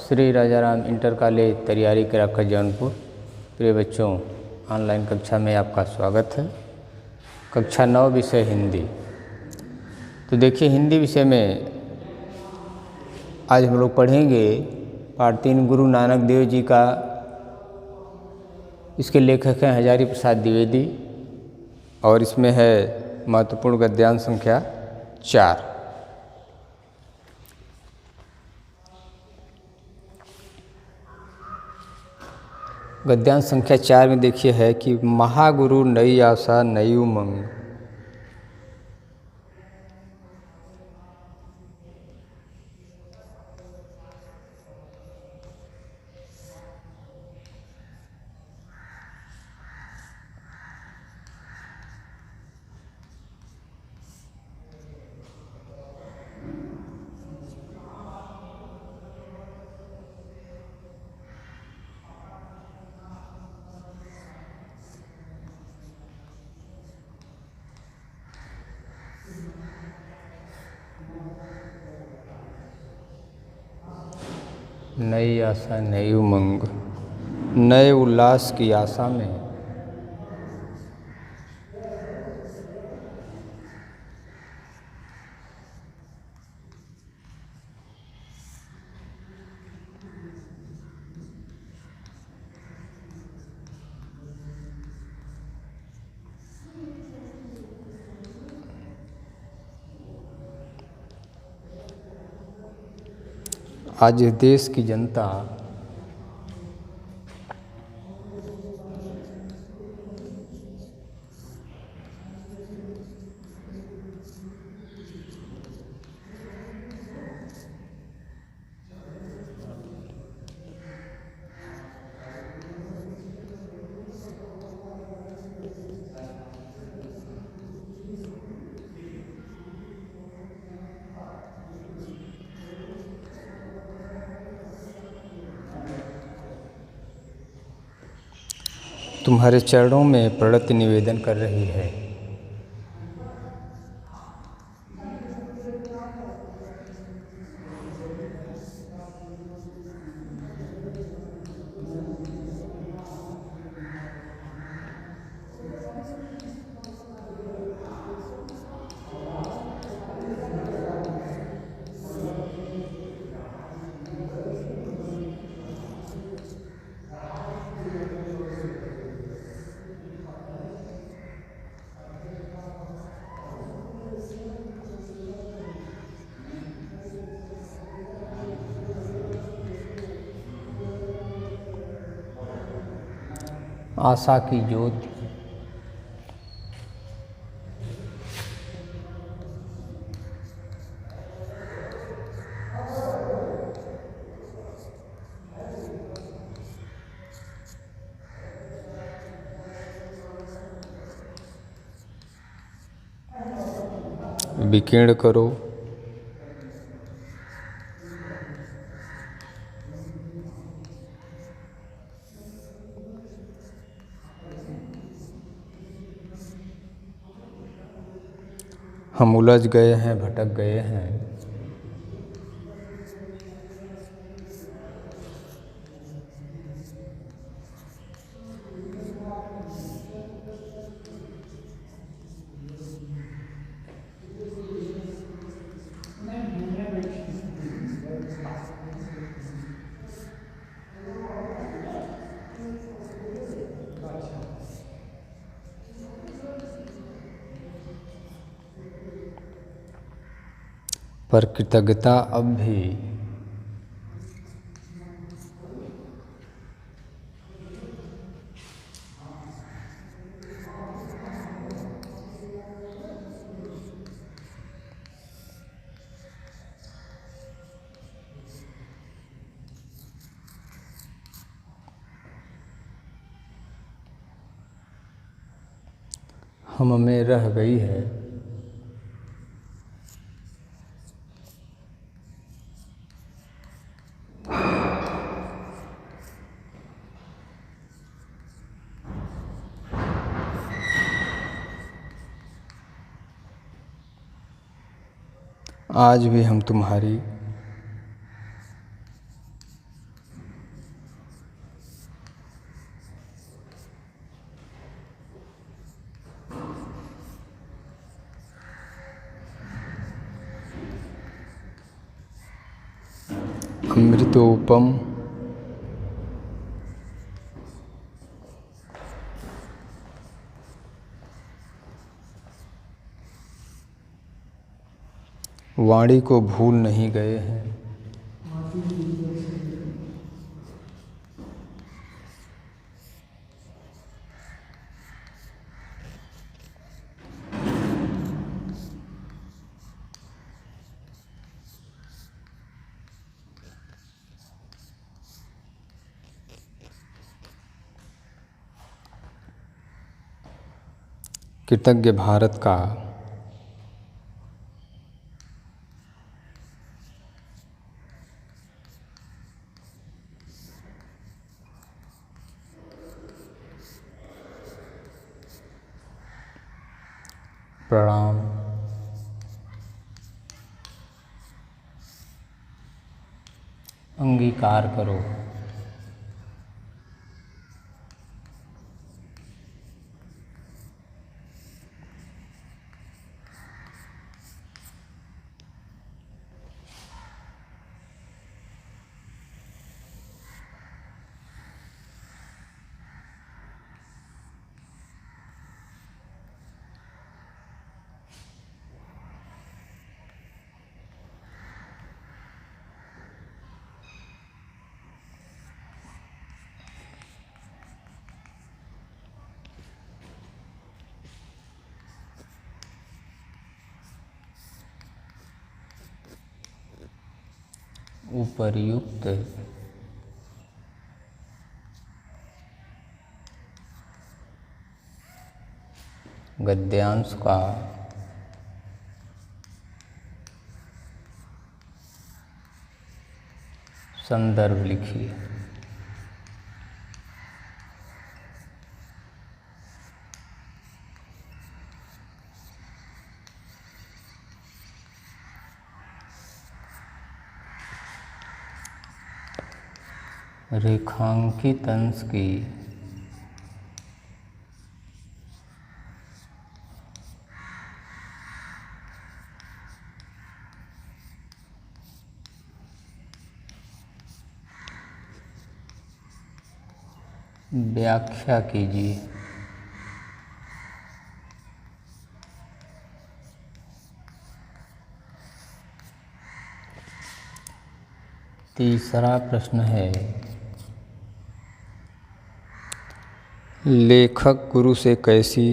Shri Rajaram inter college तैयारी करा जौनपुर। प्रिय बच्चों, ऑनलाइन कक्षा में आपका स्वागत है। कक्षा 9 विषय हिंदी। तो देखिए, हिंदी विषय में आज हम लोग पढ़ेंगे पाठ 3 गुरु नानक देव जी का। इसके लेखक हैं हजारी प्रसाद द्विवेदी और इसमें है महत्वपूर्ण गद्यांश संख्या 4। गद्यांश संख्या 4 में देखिए है कि महागुरु नई आशा नई उमंग। नई आशा नई उमंग, नए उल्लास की आशा में आज देश की जनता तुम्हारे चरणों में प्रणति निवेदन कर रही है। आशा की ज्योति विकीर्ण करो। हम उलझ गए हैं, भटक गए हैं। पर कृतज्ञता अब भी हम में रह गई है। आज भी हम तुम्हारी अमृतोपम वाणी को भूल नहीं गए हैं। कृतज्ञ भारत का प्रणाम। अंगीकार करो। उपर्युक्त गद्यांश का संदर्भ लिखिए। रेखांकित अंश की व्याख्या कीजिए। तीसरा प्रश्न है, लेखक गुरु से कैसी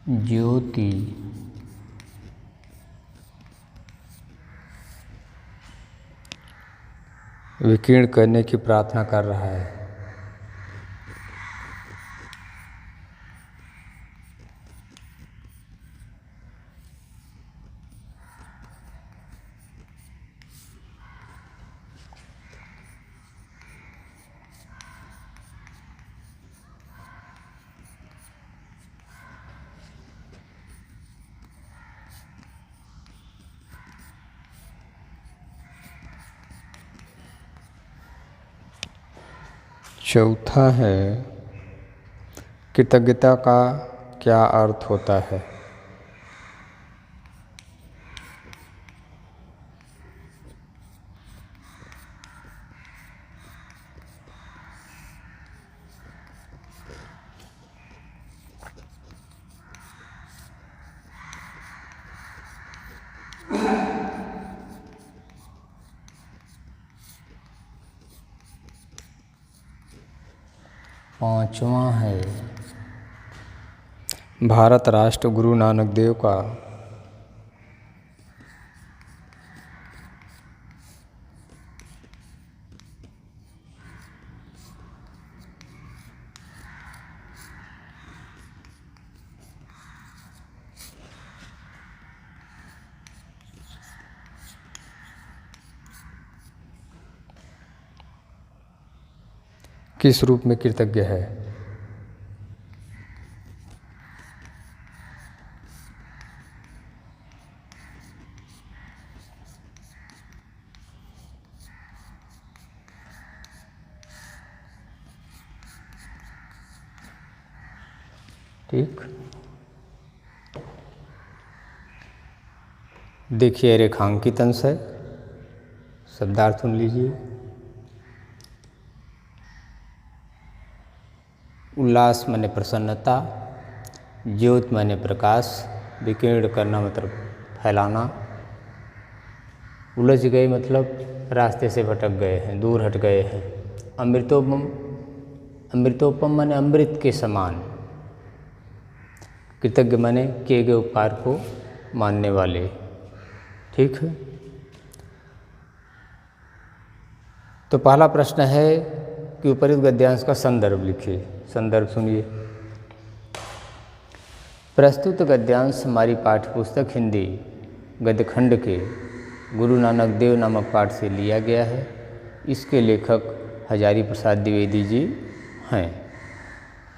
ज्योति विकीर्ण करने की प्रार्थना कर रहा है। चौथा है, कृतज्ञता का क्या अर्थ होता है? पांचवा है, भारत राष्ट्र गुरु नानक देव का किस रूप में कृतज्ञ है? ठीक। देखिए रेखांकित अंश है, शब्दार्थ सुन लीजिए। उल्लास माने प्रसन्नता, ज्योत माने प्रकाश, विकीर्ण करना मतलब फैलाना, उलझ गए मतलब रास्ते से भटक गए हैं, दूर हट गए हैं। अमृतोपम, अमृतोपम माने अमृत के समान। कृतज्ञ माने किए गए उपकार को मानने वाले। ठीक है। तो पहला प्रश्न है कि उपरोक्त गद्यांश का संदर्भ लिखिए। संदर्भ सुनिए। प्रस्तुत गद्यांश हमारी पाठ्यपुस्तक हिंदी गद्यखंड के गुरु नानक देव नामक पाठ से लिया गया है। इसके लेखक हजारी प्रसाद द्विवेदी जी हैं।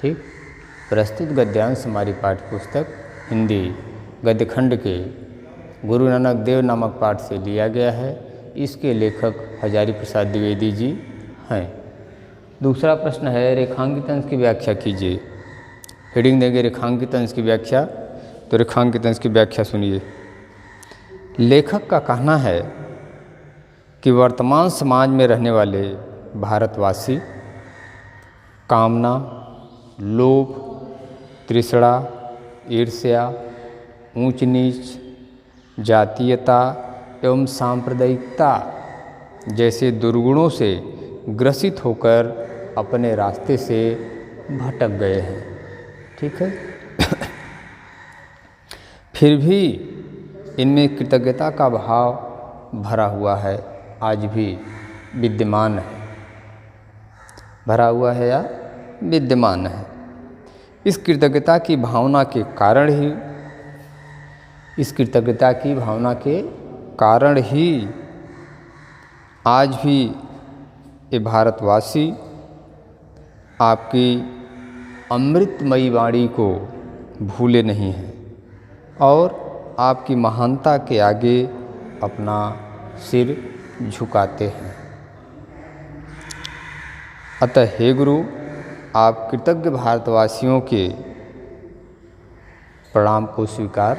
ठीक। प्रस्तुत गद्यांश हमारी पाठ्यपुस्तक हिंदी गद्यखंड के गुरु नानक देव नामक पाठ से लिया गया है। इसके लेखक हजारी प्रसाद द्विवेदी जी हैं। दूसरा प्रश्न है रेखांकित अंश की व्याख्या कीजिए। हेडिंग देंगे रेखांकित अंश की व्याख्या। तो रेखांकित अंश की व्याख्या सुनिए। लेखक का कहना है कि वर्तमान समाज में रहने वाले भारतवासी कामना, लोभ, तृष्णा, ईर्ष्या, ऊंच नीच, जातीयता एवं सांप्रदायिकता जैसे दुर्गुणों से ग्रसित होकर अपने रास्ते से भटक गए हैं। ठीक है। फिर भी इनमें कृतज्ञता का भाव भरा हुआ है, आज भी विद्यमान है। भरा हुआ है या विद्यमान है। इस कृतज्ञता की भावना के कारण ही आज भी ये भारतवासी आपकी अमृतमयी वाणी को भूले नहीं हैं और आपकी महानता के आगे अपना सिर झुकाते हैं। अतः हे गुरु, आप कृतज्ञ भारतवासियों के प्रणाम को स्वीकार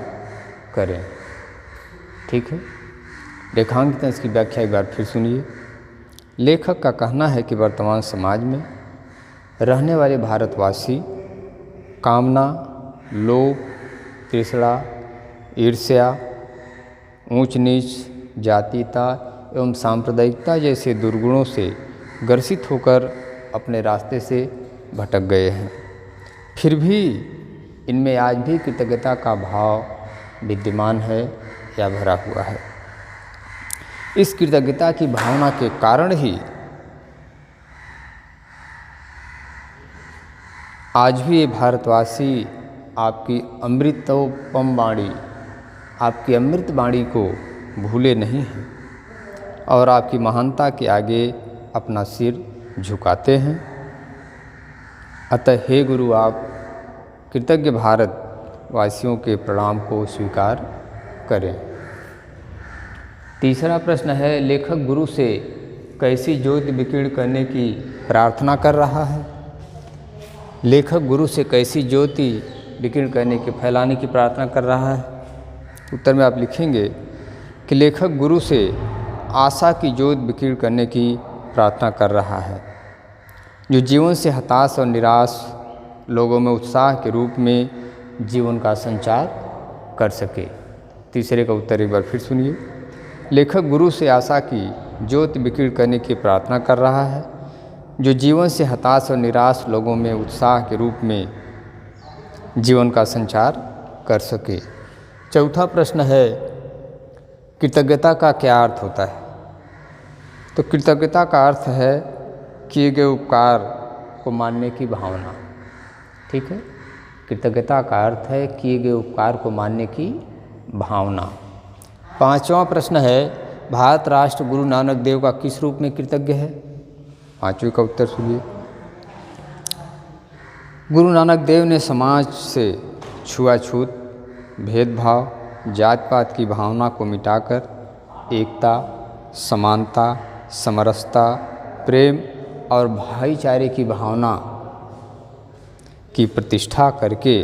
करें। ठीक है। रेखांकित अंश की व्याख्या एक बार फिर सुनिए। लेखक का कहना है कि वर्तमान समाज में रहने वाले भारतवासी कामना, लोभ, तृष्णा, ईर्ष्या, ऊंच नीच, जातीयता एवं सांप्रदायिकता जैसे दुर्गुणों से ग्रसित होकर अपने रास्ते से भटक गए हैं। फिर भी इनमें आज भी कृतज्ञता का भाव विद्यमान है या भरा हुआ है। इस कृतज्ञता की भावना के कारण ही आज भी ये भारतवासी आपकी अमृतोपम वाणी, आपकी अमृत वाणी को भूले नहीं हैं और आपकी महानता के आगे अपना सिर झुकाते हैं। अतः हे गुरु, आप कृतज्ञ भारतवासियों के प्रणाम को स्वीकार करें। तीसरा प्रश्न है लेखक गुरु से कैसी ज्योति विकीर्ण करने की प्रार्थना कर रहा है। लेखक गुरु से कैसी ज्योति विकीर्ण करने के फैलाने की प्रार्थना कर रहा है। उत्तर में आप लिखेंगे कि लेखक गुरु से आशा की ज्योत विकीर्ण करने की प्रार्थना कर रहा है, जो जीवन से हताश और निराश लोगों में उत्साह के रूप में जीवन का संचार कर सके। तीसरे का उत्तर एक बार फिर सुनिए। लेखक गुरु से आशा की ज्योति विकीर्ण करने की प्रार्थना कर रहा है, जो जीवन से हताश और निराश लोगों में उत्साह के रूप में जीवन का संचार कर सके। चौथा प्रश्न है कृतज्ञता का क्या अर्थ होता है। तो कृतज्ञता का अर्थ है किए गए उपकार को मानने की भावना। ठीक है। कृतज्ञता का अर्थ है किए गए उपकार को मानने की भावना। पांचवा प्रश्न है भारत राष्ट्र गुरु नानक देव का किस रूप में कृतज्ञ है। पांचवें का उत्तर सुनिए। गुरु नानक देव ने समाज से छुआछूत, भेदभाव, जात पात की भावना को मिटाकर एकता, समानता, समरसता, प्रेम और भाईचारे की भावना की प्रतिष्ठा करके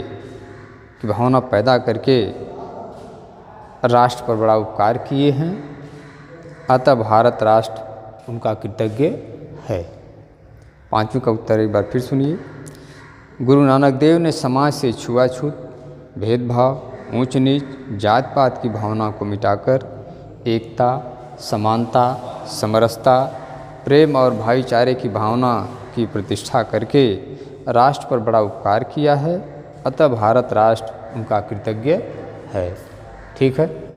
की भावना पैदा करके राष्ट्र पर बड़ा उपकार किए हैं, अतः भारत राष्ट्र उनका कृतज्ञ है। पांचवें का उत्तर एक बार फिर सुनिए। गुरु नानक देव ने समाज से छुआछूत, भेदभाव, ऊंच नीच, जात पात की भावना को मिटाकर एकता, समानता, समरसता, प्रेम और भाईचारे की भावना की प्रतिष्ठा करके राष्ट्र पर बड़ा उपकार किया है, अतः भारत राष्ट्र उनका कृतज्ञ है। ठीक है।